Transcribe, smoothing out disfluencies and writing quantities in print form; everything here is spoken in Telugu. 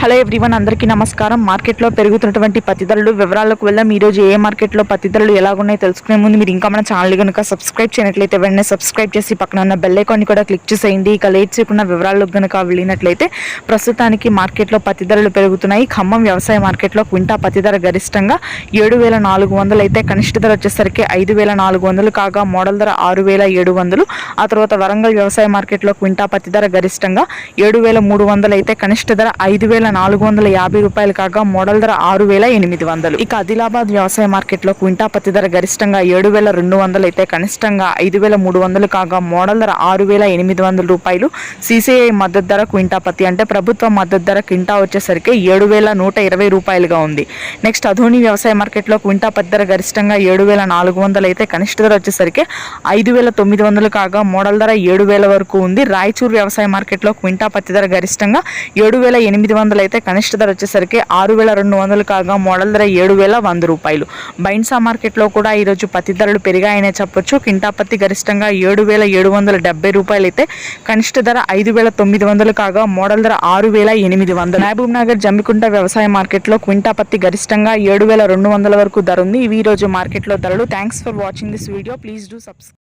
హలో ఎవ్రీవన్, అందరికీ నమస్కారం. మార్కెట్లో పెరుగుతున్నటువంటి పత్తి ధరలు వివరాలకు వెళ్దాం. ఈ రోజు ఏ మార్కెట్లో పత్తి ధరలు ఎలాగున్నాయో తెలుసుకునే ముందు మీరు ఇంకా మన ఛానల్ కనుక సబ్స్క్రైబ్ చేయనట్లయితే వెంటనే సబ్స్క్రైబ్ చేసి పక్కన ఉన్న బెల్ ఐకాన్ కూడా క్లిక్ చేసేయండి. ఇక లేట్ చేయకుండా వివరాలకు కనుక వెళ్ళినట్లయితే ప్రస్తుతానికి మార్కెట్లో పత్తి ధరలు పెరుగుతున్నాయి. ఖమ్మం వ్యవసాయ మార్కెట్లో క్వింటా పత్తి ధర గరిష్టంగా 7,400 అయితే కనిష్ట ధర వచ్చేసరికి 5,400 కాగా మోడల్ ధర 6,700. ఆ తర్వాత వరంగల్ వ్యవసాయ మార్కెట్లో క్వింటా పత్తి ధర గరిష్టంగా 7,300 అయితే కనిష్ట ధర 5,450 రూపాయలు కాగా మోడల్ ధర 6,800. ఇక ఆదిలాబాద్ వ్యవసాయ మార్కెట్లో క్వింటా పత్తి ధర గరిష్టంగా 7,200 అయితే కనిష్టంగా 5,300 కాగా మోడల్ ధర 6,800 రూపాయలు. CCI మద్దతు ధర క్వింటా పత్తి అంటే ప్రభుత్వ మద్దతు ధర క్వింటా వచ్చేసరికి 7,120 రూపాయలుగా ఉంది. నెక్స్ట్ అధోని వ్యవసాయ మార్కెట్లో క్వింటా పత్తి ధర గరిష్టంగా 7,400 అయితే కనిష్ట ధర వచ్చేసరికి 5,900 కాగా మోడల్ ధర 7,000 వరకు ఉంది. రాయచూర్ వ్యవసాయ మార్కెట్లో క్వింటా పత్తి ధర గరిష్టంగా 7,800 అయితే కనిష్ట ధర వచ్చేసరికి 6,200 కాగా మోడల్ ధర 7,100 రూపాయలు. బైన్సా మార్కెట్లో కూడా ఈరోజు పత్తి ధరలు పెరిగాయనే చెప్పొచ్చు. కింటా పత్తి గరిష్టంగా 7,770 రూపాయలు అయితే కనిష్ట ధర 5,900 కాగా మోడల్ ధర 6,800. మహబూబ్ నగర్ జమ్మికుంట వ్యవసాయ మార్కెట్లో క్వింటా పత్తి గరిష్టంగా 7,200 వరకు ధర ఉంది. ఇవి ఈరోజు మార్కెట్లో ధరలు. Thanks for watching this video. Please do subscribe.